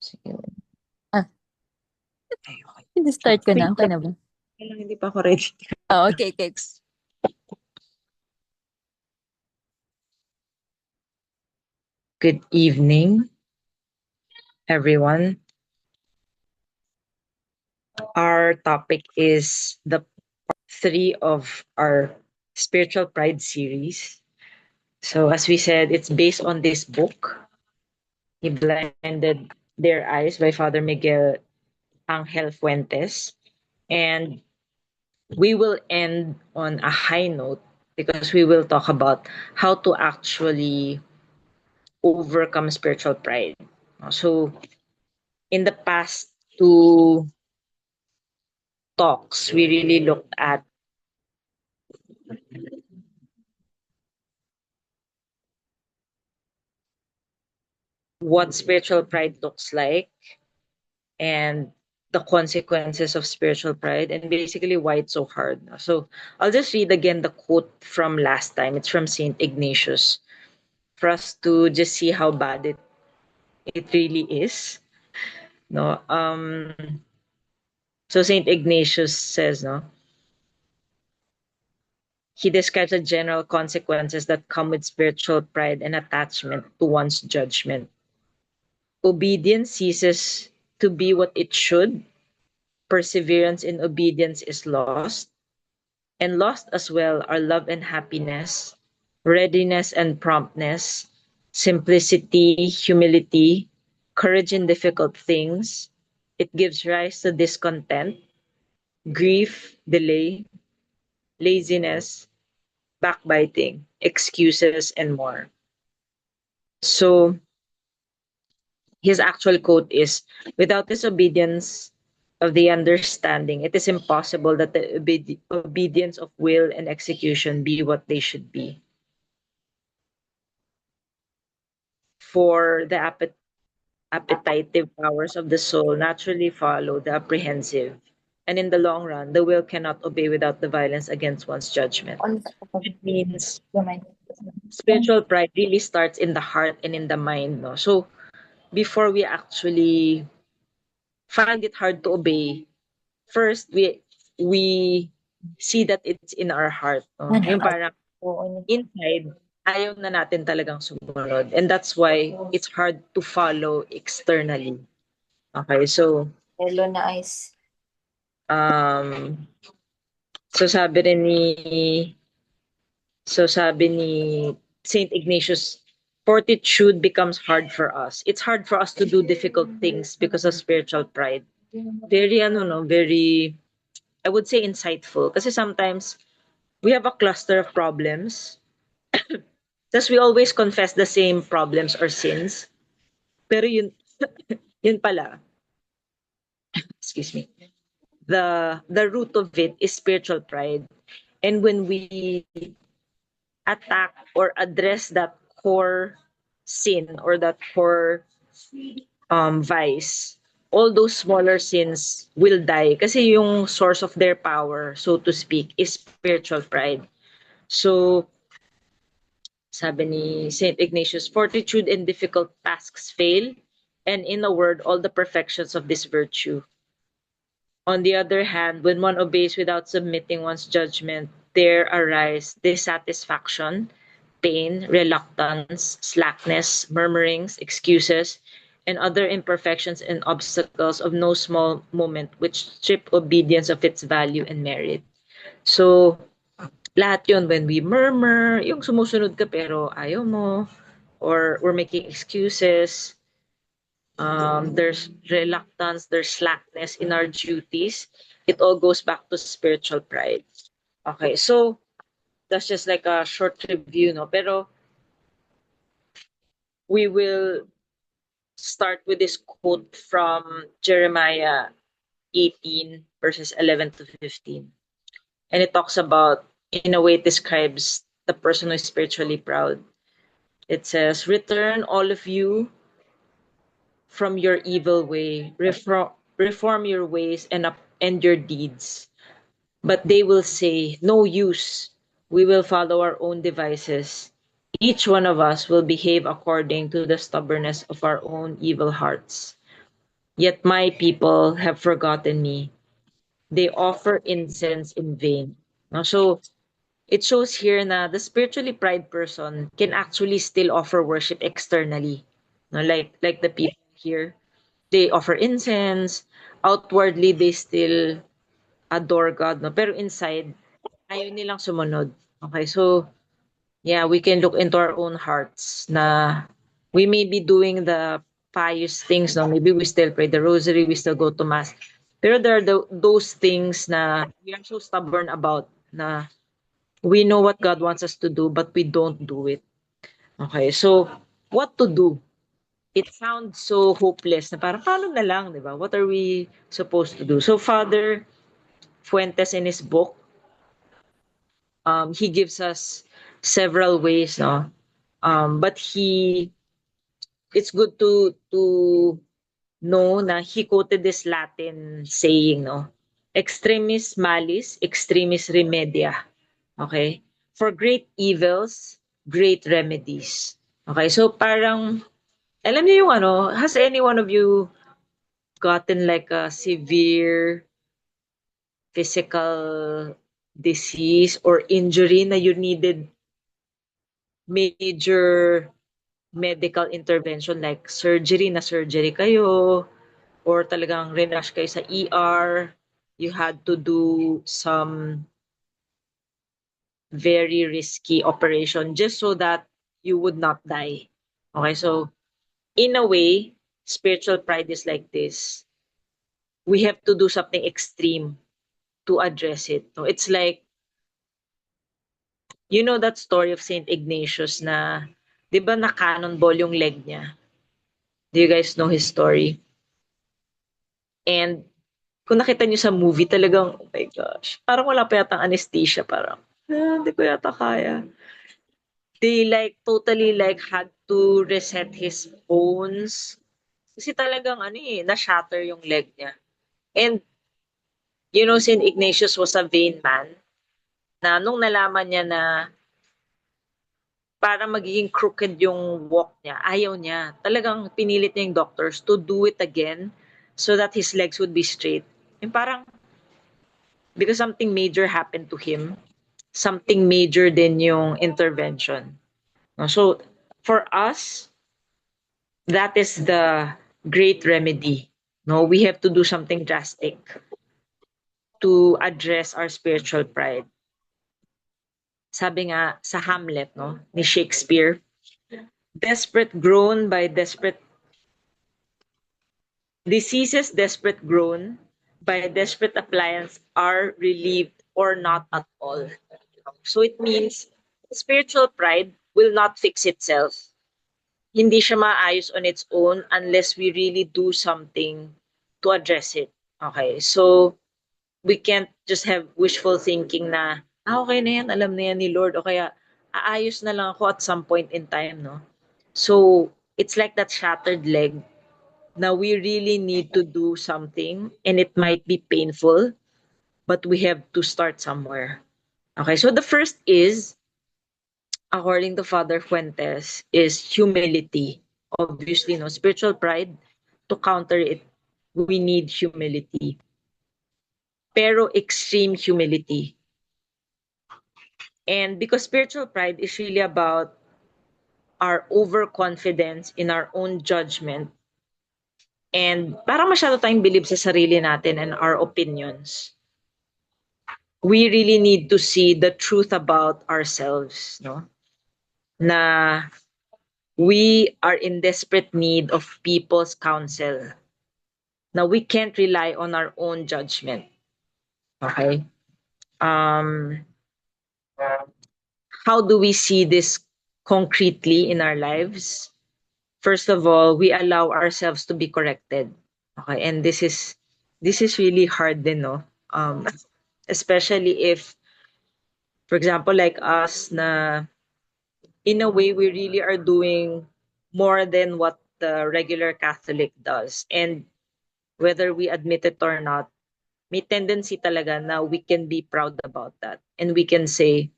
Sige. Ah, Start ko Wait na. Okay lang, na ba? hindi pa ako ready. Oh, okay, okay. Good evening, everyone. Our topic is the part three of our spiritual pride series. So, as we said, it's based on this book, He Blinded Their Eyes by Father Miguel Angel Fuentes. And we will end on a high note because we will talk about how to actually overcome spiritual pride. So, in the past two talks, we really looked at what spiritual pride looks like and the consequences of spiritual pride and basically why it's so hard. So I'll just read again the quote from last time. It's from Saint Ignatius for us to just see how bad it really is. No, so Saint Ignatius says, no, he describes the general consequences that come with spiritual pride and attachment to one's judgment. Obedience ceases to be what it should. Perseverance in obedience is lost, and lost as well are love and happiness, readiness and promptness, simplicity, humility, courage in difficult things. It gives rise to discontent, grief, delay, laziness, backbiting, excuses, and more. So his actual quote is, without this obedience of the understanding, it is impossible that the obedience of will and execution be what they should be. For the appetitive powers of the soul naturally follow the apprehensive, and in the long run, the will cannot obey without the violence against one's judgment. It means spiritual pride really starts in the heart and in the mind. No? So before we actually find it hard to obey, first we see that it's in our heart. No? Yung parang inside, ayaw na natin talagang sumunod. And that's why it's hard to follow externally. Okay, so Yellow na ice. um so sabi rin ni sabi ni Saint Ignatius, fortitude becomes hard for us. It's hard for us to do difficult things because of spiritual pride. Very ano no, very, I would say, insightful kasi sometimes we have a cluster of problems. Thus we always confess the same problems or sins. Pero yun pala, excuse me, the root of it is spiritual pride. And when we attack or address that core sin or that core vice, all those smaller sins will die kasi yung source of their power, so to speak, is spiritual pride. So sabi ni Saint Ignatius, fortitude in difficult tasks fail, and in a word, all the perfections of this virtue. On the other hand, when one obeys without submitting one's judgment, there arise dissatisfaction, pain, reluctance, slackness, murmurings, excuses, and other imperfections and obstacles of no small moment which strip obedience of its value and merit. So, lahat yun when we murmur, yung sumusunod ka pero ayaw mo, or we're making excuses, there's reluctance, there's slackness in our duties. It all goes back to spiritual pride. Okay, so that's just like a short review, no? Pero we will start with this quote from Jeremiah 18, verses 11 to 15. And it talks about, in a way, it describes the person who is spiritually proud. It says, return all of you from your evil way, reform your ways and upend your deeds. But they will say, no use. We will follow our own devices. Each one of us will behave according to the stubbornness of our own evil hearts. Yet my people have forgotten me. They offer incense in vain. No? So it shows here na the spiritually pride person can actually still offer worship externally. No? Like the people here. They offer incense. Outwardly, they still adore God. No? Pero inside, ayaw nilang sumunod. Okay, so yeah, we can look into our own hearts na we may be doing the pious things, no? Maybe we still pray the rosary, we still go to mass. Pero there are those things na we are so stubborn about na we know what God wants us to do, but we don't do it. Okay, so what to do? It sounds so hopeless na parang paano na lang, di ba? What are we supposed to do? So Father Fuentes in his book, he gives us several ways, no? But it's good to know na he quoted this Latin saying, no? Extremis malis, extremis remedia. Okay? For great evils, great remedies. Okay, so parang, alam niyo yung ano, has any one of you gotten like a severe physical disease or injury na you needed major medical intervention like surgery kayo or talagang rinush kayo sa ER, you had to do some very risky operation just so that you would not die. Okay, so in a way, spiritual pride is like this. We have to do something extreme to address it. So it's like, you know that story of Saint Ignatius na, di ba na cannonball yung leg niya? Do you guys know his story? And kung nakita niyo sa movie, talagang, oh my gosh, parang wala pa yatang anesthesia, parang, hindi ko yata kaya. They like, totally like, had to reset his bones. Kasi talagang, ano eh, na-shatter yung leg niya. And, you know, St. Ignatius was a vain man, na nung nalaman niya na para magiging crooked yung walk niya, ayaw niya. Talagang pinilit niya yung doctors to do it again so that his legs would be straight. Yung parang, because something major happened to him, something major din yung intervention. No? So, for us, that is the great remedy. No, we have to do something drastic to address our spiritual pride. Sabi nga sa Hamlet, no, ni Shakespeare, desperate groan by desperate diseases, desperate groan by desperate appliance are relieved or not at all. So it means spiritual pride will not fix itself. Hindi siya maayos on its own unless we really do something to address it. Okay, so we can't just have wishful thinking na, okay na yan, alam na yan ni Lord, o kaya aayos na lang ako at some point in time, no? So, it's like that shattered leg. Now, we really need to do something and it might be painful, but we have to start somewhere. Okay, so the first is, according to Father Fuentes, is humility. Obviously, no, spiritual pride, to counter it, we need humility. Pero extreme humility. And because spiritual pride is really about our overconfidence in our own judgment and parang masyado tayong believe sa sarili natin and our opinions, we really need to see the truth about ourselves, no? Na we are in desperate need of people's counsel. Na we can't rely on our own judgment. Okay? How do we see this concretely in our lives? First of all, we allow ourselves to be corrected. Okay, and this is really hard din, no? Especially if, for example, like us na in a way we really are doing more than what the regular Catholic does. And whether we admit it or not, may tendency talaga na we can be proud about that. And we can say,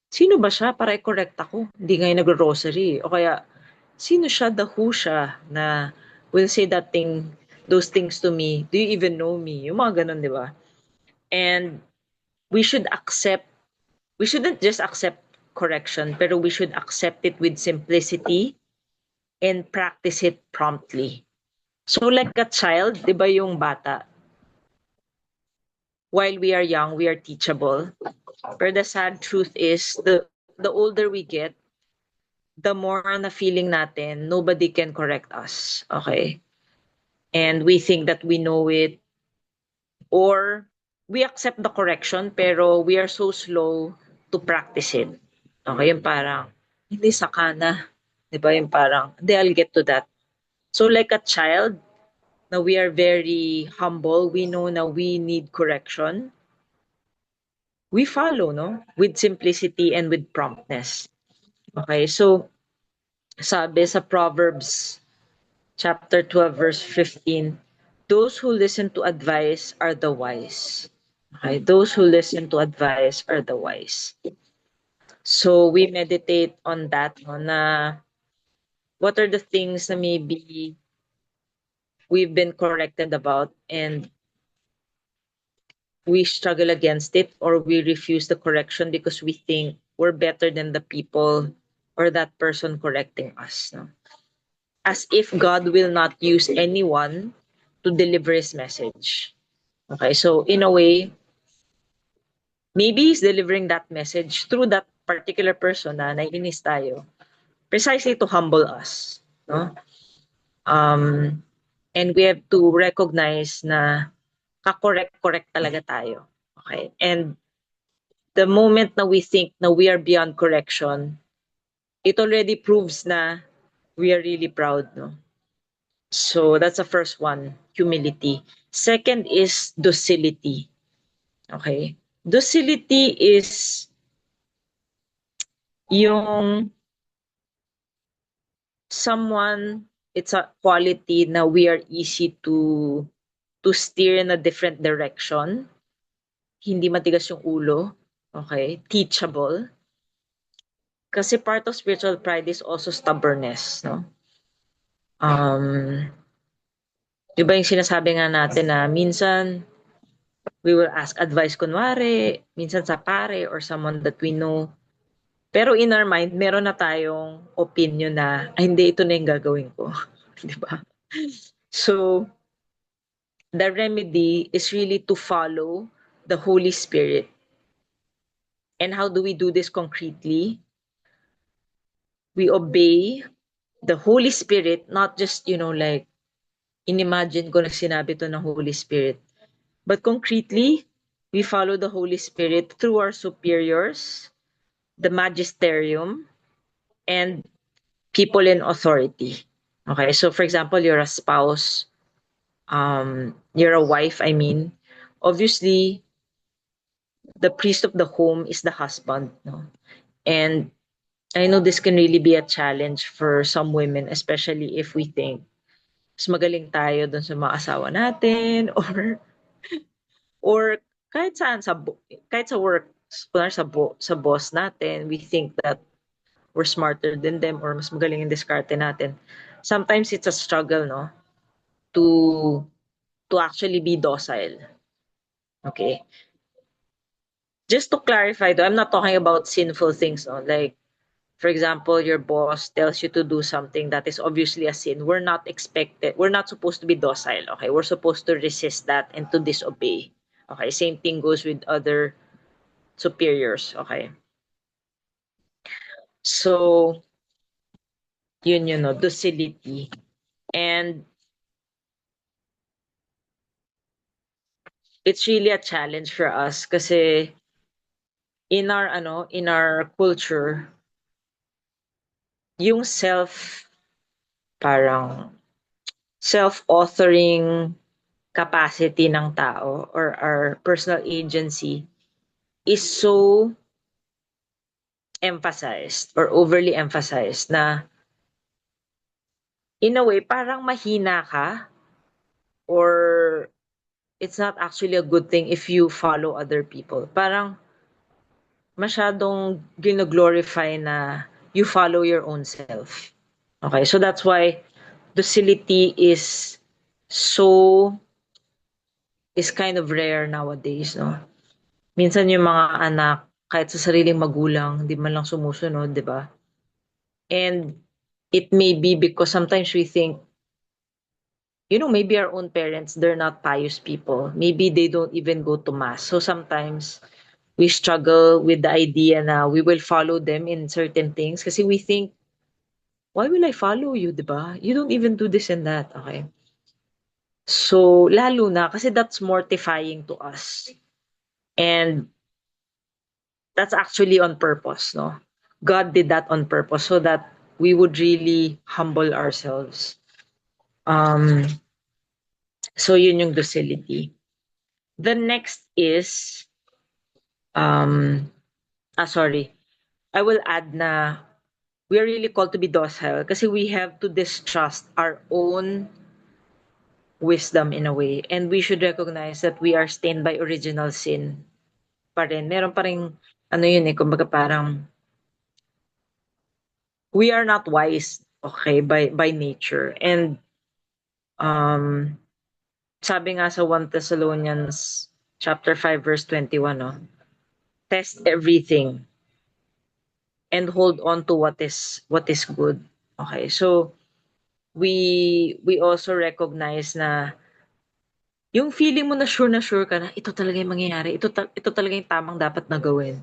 sino ba siya para i-correct ako? Hindi nga yung nagro-rosary. O kaya, sino siya, the who siya, na will say that thing those things to me? Do you even know me? Yung mga ganun, di ba? And we shouldn't just accept correction, pero we should accept it with simplicity and practice it promptly. So like a child, di ba yung bata, while we are young, we are teachable. But the sad truth is, the older we get, the more na feeling natin, nobody can correct us. Okay? And we think that we know it, or we accept the correction, pero we are so slow to practice it. Okay? Yung parang, hindi sakana. Di ba? Yung parang, I'll get to that. So like a child, na we are very humble, we know na we need correction, we follow, no? With simplicity and with promptness. Okay, so sabi sa Proverbs chapter 12 verse 15, those who listen to advice are the wise. Okay, those who listen to advice are the wise. So we meditate on that, no, na what are the things na maybe we've been corrected about and we struggle against it, or we refuse the correction because we think we're better than the people or that person correcting us. No? As if God will not use anyone to deliver his message. Okay, so in a way, maybe he's delivering that message through that particular person na naiinis tayo, precisely to humble us. No? And we have to recognize na ka-correct talaga tayo. Okay, and the moment na we think na we are beyond correction, it already proves na we are really proud, no? So that's the first one, humility. Second is docility. Okay? Docility is yung someone, it's a quality na we are easy to steer in a different direction. Hindi matigas yung ulo. Okay? Teachable. Kasi part of spiritual pride is also stubbornness, no? Di ba yung sinasabi nga natin na minsan we will ask advice kunwari, minsan sa pare or someone that we know. Pero in our mind, meron na tayong opinion na, ay hindi, ito na yung gagawin ko. Di ba? So, the remedy is really to follow the Holy Spirit. And how do we do this concretely? We obey the Holy Spirit, not just, like, inimagine ko na sinabi to ng Holy Spirit. But concretely, we follow the Holy Spirit through our superiors, the magisterium, and people in authority. Okay, so for example, you're a spouse, you're a wife, I mean, obviously, the priest of the home is the husband. No? And I know this can really be a challenge for some women, especially if we think mas magaling tayo dun sa mga asawa natin, or kahit saan, kahit sa work, sa boss natin, we think that we're smarter than them or mas magaling yung diskarte natin. Sometimes it's a struggle, no? To actually be docile. Okay? Just to clarify though, I'm not talking about sinful things, no? Like, for example, your boss tells you to do something that is obviously a sin. We're not supposed to be docile, okay? We're supposed to resist that and to disobey. Okay, same thing goes with other superiors, okay? So, yun no, docility. And it's really a challenge for us kasi in our culture, yung parang self-authoring capacity ng tao or our personal agency is so emphasized or overly emphasized na in a way parang mahina ka, or it's not actually a good thing if you follow other people. Parang masyadong gino-glorify na you follow your own self. Okay, so that's why docility is so is kind of rare nowadays, no? Minsan yung mga anak, kahit sa sariling magulang, di man lang sumusunod, di ba? And it may be because sometimes we think, maybe our own parents, they're not pious people. Maybe they don't even go to mass. So sometimes we struggle with the idea na we will follow them in certain things kasi we think, why will I follow you, di ba? You don't even do this and that, okay? So, lalo na kasi that's mortifying to us. And that's actually on purpose, no? God did that on purpose so that we would really humble ourselves. Um, so yun yung docility. The next is, sorry. I will add na we are really called to be docile kasi we have to distrust our own wisdom in a way. And we should recognize that we are stained by original sin pa rin. Meron pa rin, kumbaga parang, we are not wise, okay, by nature. And, sabi nga sa 1 Thessalonians chapter 5 verse 21, no? Test everything and hold on to what is good. Okay, so we also recognize na yung feeling mo na sure ka na ito talaga yung mangyayari, ito talaga yung tamang dapat na gawin.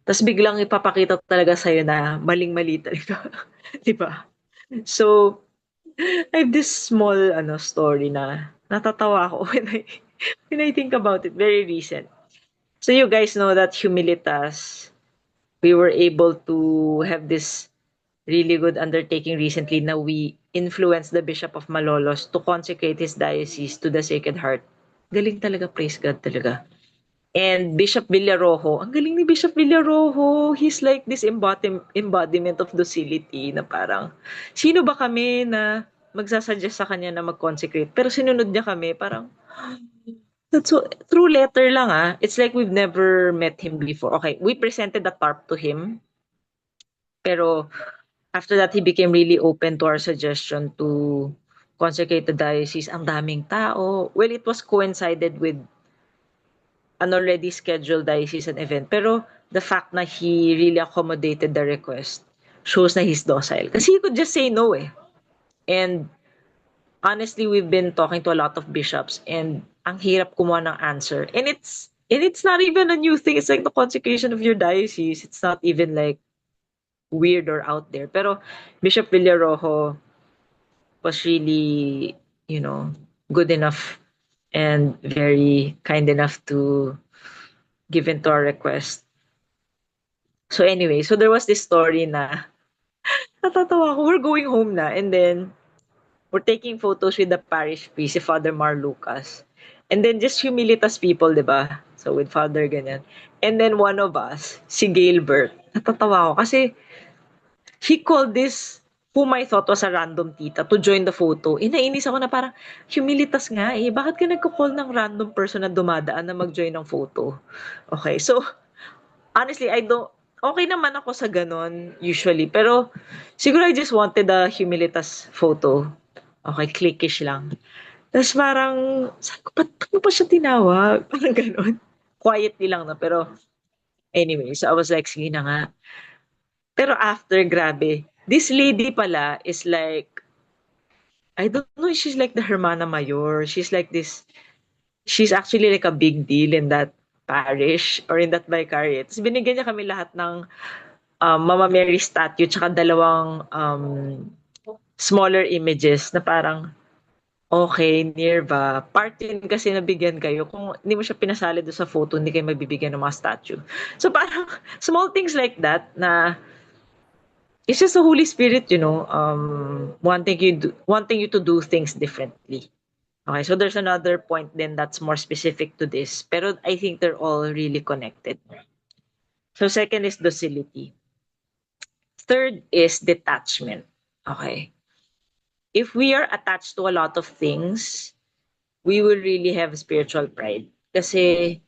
Tapos biglang ipapakita talaga sa'yo na maling-mali talaga. Di ba? So, I have this small story na natatawa ako when I think about it. Very recent. So you guys know that Humilitas, we were able to have this really good undertaking recently na we influenced the Bishop of Malolos to consecrate his diocese to the Sacred Heart. Galing talaga, praise God talaga. And Bishop Villarojo, ang galing ni Bishop Villarojo. He's like this embodiment of docility na parang, sino ba kami na magsasuggest sa kanya na mag-consecrate? Pero sinunod niya kami, parang, that's so, through letter lang ah. It's like we've never met him before. Okay, we presented the TARP to him, pero after that, he became really open to our suggestion to consecrate the diocese. Ang daming tao. Well, it was coincided with an already scheduled diocesan event. Pero the fact na he really accommodated the request shows na he's docile. Kasi he could just say no eh. And honestly, we've been talking to a lot of bishops and ang hirap kumuha ng answer. And it's not even a new thing. It's like the consecration of your diocese. It's not even like weird or out there. Pero Bishop Villarojo was really, good enough and very kind enough to give in to our request. So anyway, so there was this story na natatawa ako. We're going home na and then we're taking photos with the parish priest, si Father Mar Lucas. And then just humilitas people, di ba? So with Father ganyan. And then one of us, si Gilbert, natatawa ako kasi he called this whom I thought was a random tita to join the photo. Nainis ako na parang, humilitas nga eh. Bakit ka nagko-call ng random person na dumadaan na mag-join ng photo? Okay, so honestly, okay naman ako sa ganon usually. Pero siguro I just wanted a humilitas photo. Okay, clickish lang. Tapos parang, sabi ko, ba't mo pa siya tinawag? Parang ganon. Quietly lang na, pero anyway, so I was like, sige na nga. Pero after, grabe. This lady pala is like, I don't know, she's like the Hermana Mayor. She's actually like a big deal in that parish or in that vicariate. Tapos binigyan niya kami lahat ng Mama Mary statue tsaka dalawang smaller images na parang, okay, nearba. Part yun kasi nabigyan kayo. Kung hindi mo siya pinasali doon sa photo, hindi kayo mabibigyan ng mga statue. So parang small things like that na it's just the Holy Spirit, wanting you to do things differently. Okay, so there's another point then that's more specific to this. Pero I think they're all really connected. So second is docility. Third is detachment. Okay. If we are attached to a lot of things, we will really have spiritual pride. Kasi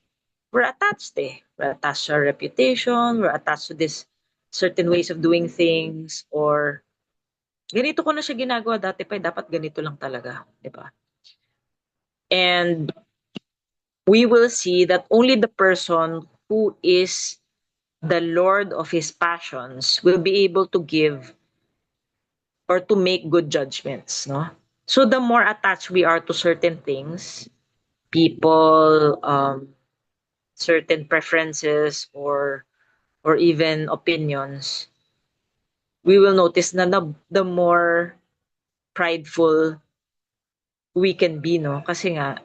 we're attached eh. We're attached to our reputation, we're attached to this certain ways of doing things, or ganito ko na siya ginagawa dati pa, dapat ganito lang talaga, di ba? And we will see that only the person who is the Lord of his passions will be able to give or to make good judgments, no? So the more attached we are to certain things, people, certain preferences or even opinions, we will notice na the more prideful we can be, no? Kasi nga,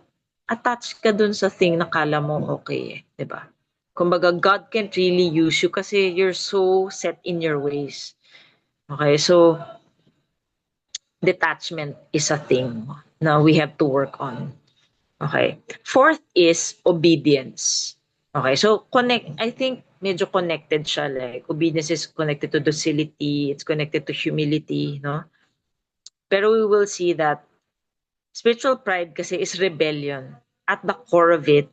attached ka dun sa thing na kala mo okay, eh, di ba? Kumbaga, God can't really use you kasi you're so set in your ways. Okay, so detachment is a thing na we have to work on. Okay. Fourth is obedience. Okay, so I think medyo connected siya. Like, obedience is connected to docility, it's connected to humility, no? Pero we will see that spiritual pride kasi is rebellion. At the core of it,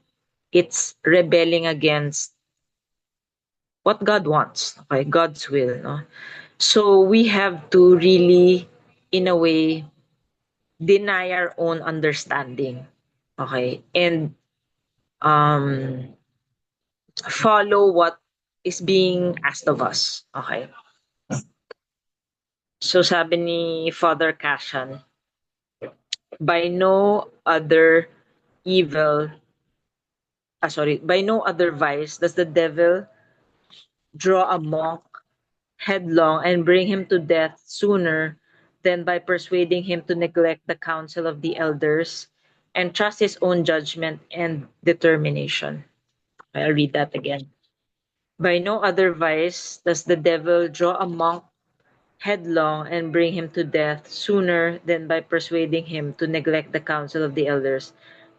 it's rebelling against what God wants, okay? God's will, no? So we have to really, in a way, deny our own understanding, okay? And um, follow what is being asked of us, okay? So sabi ni Father Cashan, by no other evil, by no other vice does the devil draw a monk headlong and bring him to death sooner than by persuading him to neglect the counsel of the elders and trust his own judgment and determination. I'll read that again. By no other vice does the devil draw a monk headlong and bring him to death sooner than by persuading him to neglect the counsel of the elders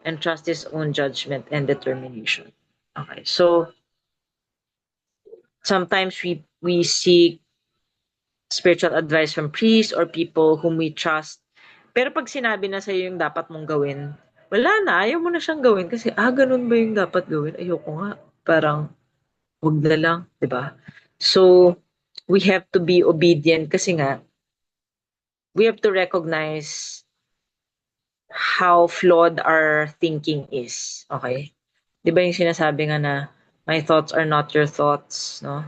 and trust his own judgment and determination. Okay, so sometimes we seek spiritual advice from priests or people whom we trust. Pero pag sinabi na sa'yo yung dapat mong gawin, wala na, ayaw mo na siyang gawin kasi, ganun ba yung dapat gawin? Ayoko nga. Parang, wag na lang, di ba? So, we have to be obedient kasi nga, we have to recognize how flawed our thinking is. Okay? Di ba yung sinasabi nga na, my thoughts are not your thoughts, no?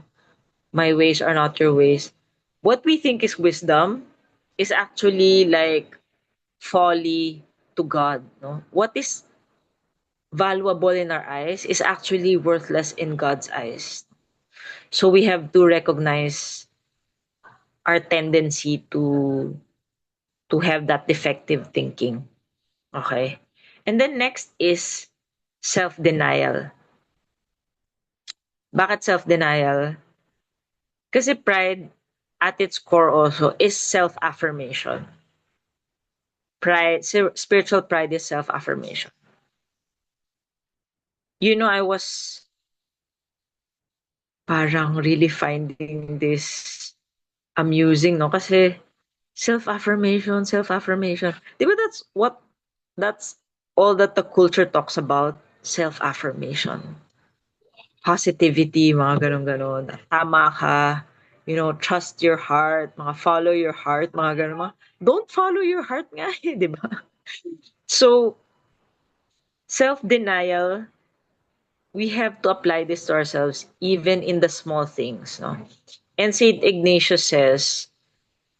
My ways are not your ways. What we think is wisdom is actually like folly to God, no? What is valuable in our eyes is actually worthless in God's eyes. So we have to recognize our tendency to have that defective thinking. Okay? And then next is self-denial. Bakit self-denial? Kasi pride at its core also is self-affirmation. Spiritual pride is self-affirmation. You know, I was parang really finding this amusing, no? Kasi self-affirmation, self-affirmation. Di ba that's all that the culture talks about? Self-affirmation. Positivity, mga ganon-ganon. Tama ka. You know, trust your heart. Mga follow your heart. Mga ganon. Don't follow your heart nga eh, di ba? So, self-denial, we have to apply this to ourselves even in the small things, no? And Saint Ignatius says,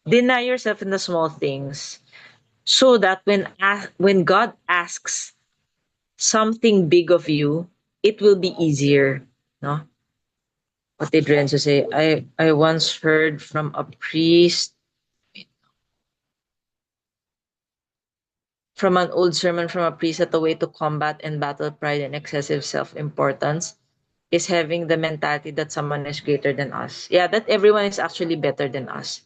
deny yourself in the small things so that when God asks something big of you, it will be easier, no? What did Renzo say? I once heard from a priest, from an old sermon from a priest, that the way to combat and battle pride and excessive self-importance is having the mentality that someone is greater than us. Yeah, that everyone is actually better than us.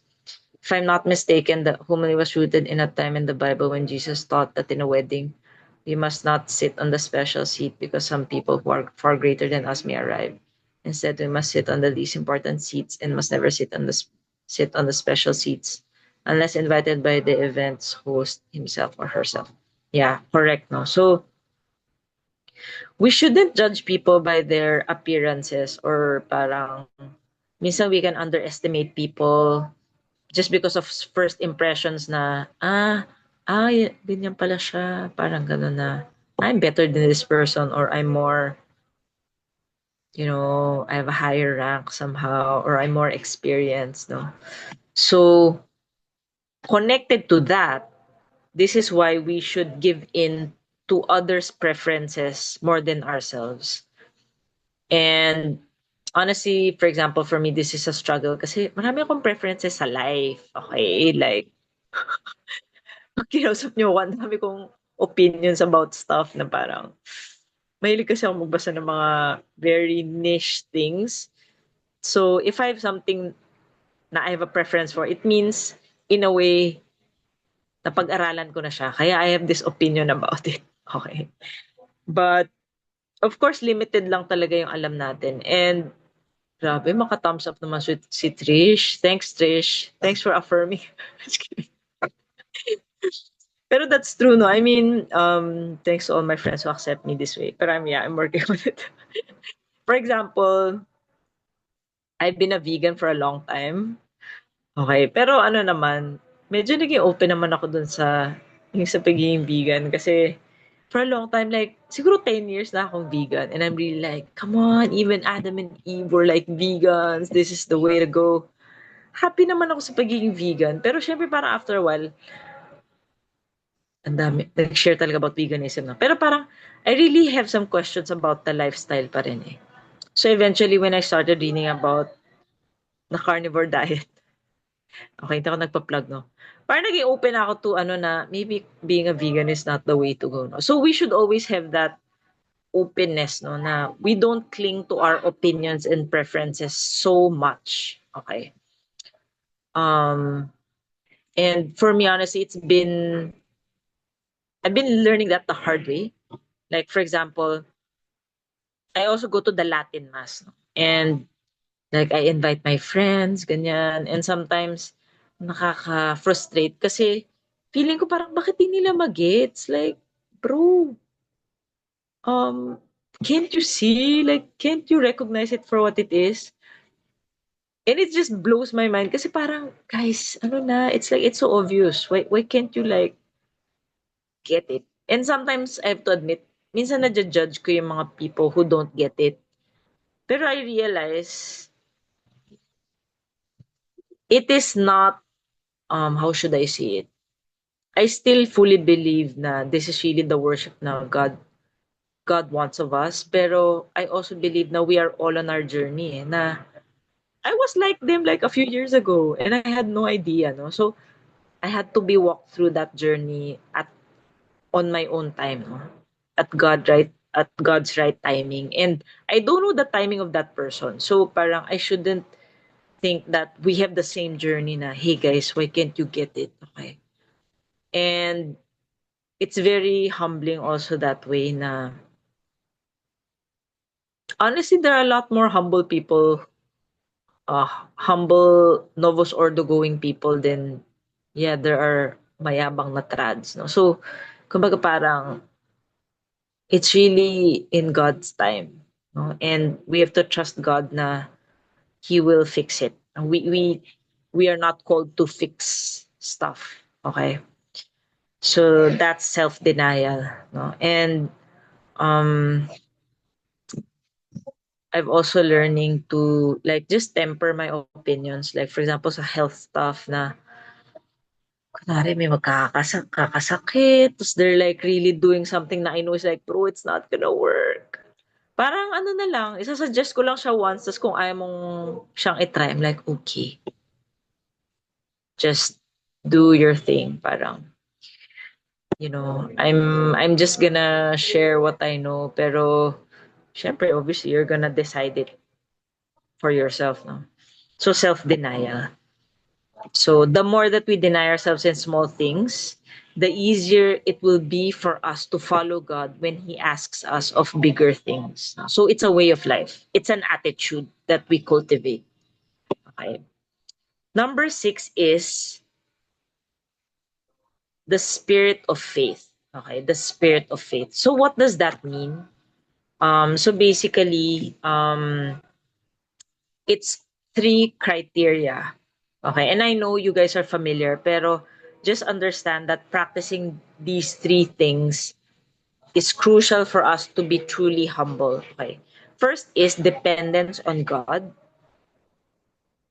If I'm not mistaken, the homily was rooted in a time in the Bible when Jesus taught that in a wedding, we must not sit on the special seat because some people who are far greater than us may arrive. Instead, we must sit on the least important seats and must never sit on the special seats unless invited by the event's host himself or herself. Yeah, correct. No, so we shouldn't judge people by their appearances or parang minsan we can underestimate people just because of first impressions na ganyan pala siya. Parang gano'n na, I'm better than this person or I'm more, I have a higher rank somehow or I'm more experienced, no? So, connected to that, this is why we should give in to others' preferences more than ourselves. And honestly, for example, for me, this is a struggle kasi marami akong preferences sa life. Okay, like, pag kinausap niyo ako, ang dami kong opinions about stuff na parang, mahilig kasi ako magbasa ng mga very niche things. So, if I have something na I have a preference for, it means, in a way, napag-aralan ko na siya. Kaya I have this opinion about it. Okay. But, of course, limited lang talaga yung alam natin. And, grabe, maka-thumbs up naman si Trish. Thanks, Trish. Thanks for affirming. Just kidding. Pero that's true, no? I mean, thanks to all my friends who accept me this way. But I'm working on it. For example, I've been a vegan for a long time. Okay, pero ano naman, medyo naging open naman ako dun sa pagiging vegan kasi for a long time, like, siguro 10 years na akong vegan and I'm really like, come on, even Adam and Eve were like vegans, this is the way to go. Happy naman ako sa pagiging vegan, pero syempre parang after a while, ang dami, nag-share talaga about veganism na. Pero parang, I really have some questions about the lifestyle pa rin eh. So eventually, when I started reading about the carnivore diet, okay, hindi ako nagpa-plug, no? Parang naging open ako to ano na maybe being a vegan is not the way to go, no? So we should always have that openness, no? Na we don't cling to our opinions and preferences so much, okay? Um, and for me, honestly, I've been learning that the hard way. Like, for example, I also go to the Latin Mass, no? And like, I invite my friends, ganyan. And sometimes, nakaka-frustrate kasi feeling ko parang bakit di nila magets? Like, bro, um, can't you see? Like, can't you recognize it for what it is? And it just blows my mind kasi parang, guys, ano na, it's like, it's so obvious. Why can't you like get it? And sometimes, I have to admit, minsan na-judge ko yung mga people who don't get it. Pero I realize, it is not, how should I say it? I still fully believe na this is really the worship na God wants of us. Pero I also believe na we are all on our journey. Na I was like them like a few years ago and I had no idea. No? So I had to be walked through that journey on my own time. No? At God's right timing. And I don't know the timing of that person. So parang I shouldn't think that we have the same journey na, hey guys, why can't you get it? Okay. And it's very humbling also that way na honestly there are a lot more humble people, humble Novus Ordo going people than yeah, there are mayabang na trads, no? So kumbaga parang it's really in God's time, no? And we have to trust God na he will fix it. We are not called to fix stuff, okay? So that's self-denial, no? And um I've also learning to like just temper my opinions. Like for example, sa health stuff na kunwari may kakasakit, tapos they're like really doing something na I know is like, bro, it's not gonna work. Parang ano na lang, isasuggest ko lang siya once, tapos kung ayaw mong siyang itry, I'm like, okay, just do your thing. Parang, I'm just gonna share what I know, pero syempre, obviously, you're gonna decide it for yourself, no? So self-denial. So the more that we deny ourselves in small things, the easier it will be for us to follow God when He asks us of bigger things. So it's a way of life. It's an attitude that we cultivate. Okay. Number 6 is the spirit of faith. Okay, the spirit of faith. So what does that mean? So basically, it's 3 criteria. Okay, and I know you guys are familiar, pero just understand that practicing these three things is crucial for us to be truly humble. Okay. First is dependence on God.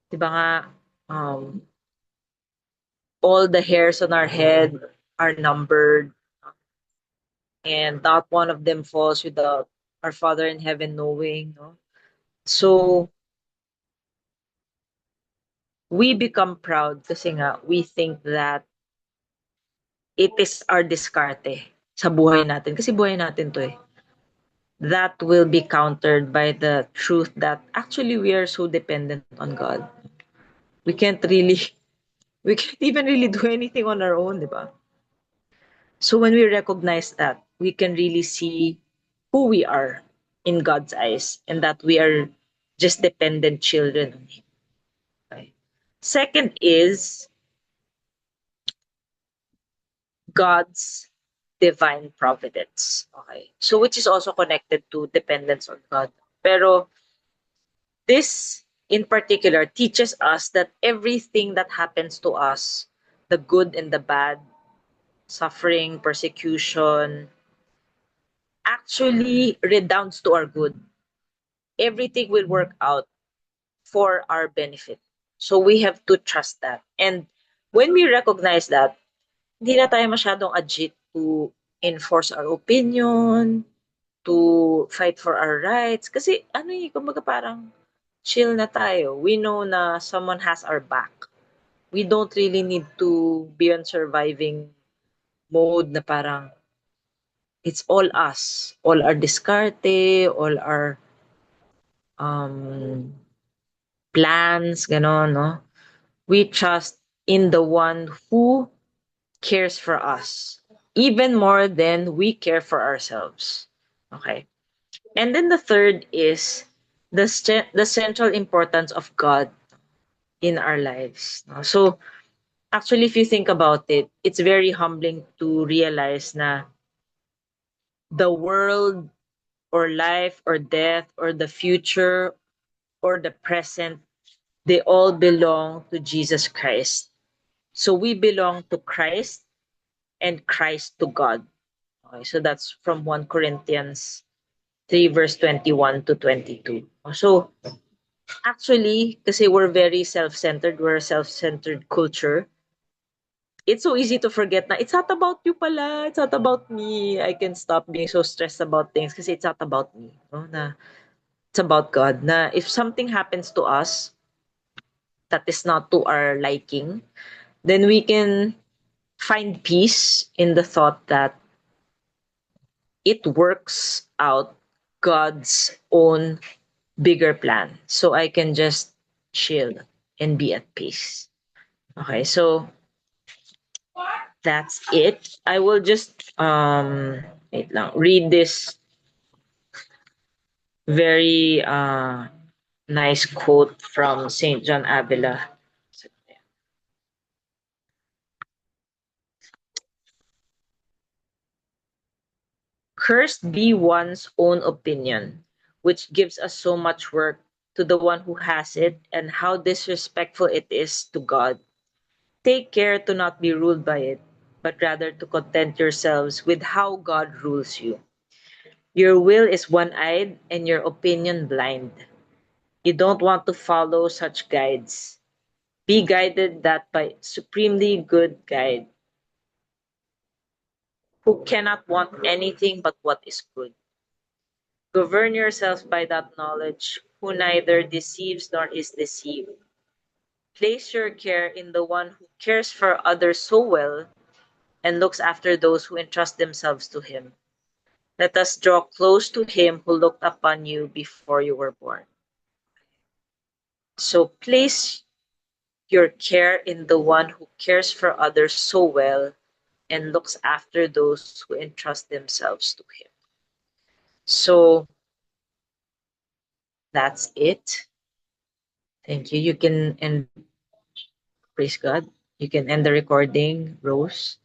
Diba nga, um, all the hairs on our head are numbered, and not one of them falls without our Father in heaven knowing. No? So, we become proud kasi nga, we think that it is our diskarte sa buhay natin. Kasi buhay natin to eh. That will be countered by the truth that actually we are so dependent on God. We can't really, we can't even really do anything on our own, di ba? So when we recognize that, we can really see who we are in God's eyes and that we are just dependent children on Him. Okay. Second is God's divine providence. Okay. So which is also connected to dependence on God. Pero this in particular teaches us that everything that happens to us, the good and the bad, suffering, persecution, actually redounds to our good. Everything will work out for our benefit. So we have to trust that. And when we recognize that, hindi na tayo masyadong agit to enforce our opinion, to fight for our rights. Kasi ano eh, kumbaga parang chill na tayo. We know na someone has our back. We don't really need to be on surviving mode na parang it's all us. All our diskarte, all our um, plans, gano'n, no? We trust in the one who cares for us, even more than we care for ourselves. Okay. And then the third is the central importance of God in our lives. No? So actually, if you think about it, it's very humbling to realize na the world or life or death or the future or the present, they all belong to Jesus Christ. So we belong to Christ and Christ to God. Okay, so that's from 1 Corinthians 3 verse 21 to 22. So actually, kasi we're very self-centered, we're a self-centered culture, it's so easy to forget na it's not about you pala, it's not about me. I can stop being so stressed about things kasi it's not about me. No? Na it's about God. Na if something happens to us that is not to our liking, then we can find peace in the thought that it works out God's own bigger plan. So I can just chill and be at peace. Okay, so that's it. I will just wait lang, read this very nice quote from Saint John Avila. Cursed be one's own opinion, which gives us so much work to the one who has it, and how disrespectful it is to God. Take care to not be ruled by it, but rather to content yourselves with how God rules you. Your will is one-eyed and your opinion blind. You don't want to follow such guides. Be guided that by supremely good guide, who cannot want anything but what is good. Govern yourselves by that knowledge, who neither deceives nor is deceived. Place your care in the one who cares for others so well and looks after those who entrust themselves to him. Let us draw close to him who looked upon you before you were born. So place your care in the one who cares for others so well and looks after those who entrust themselves to him. So that's it. Thank you. You can end, praise God. You can end the recording, Rose.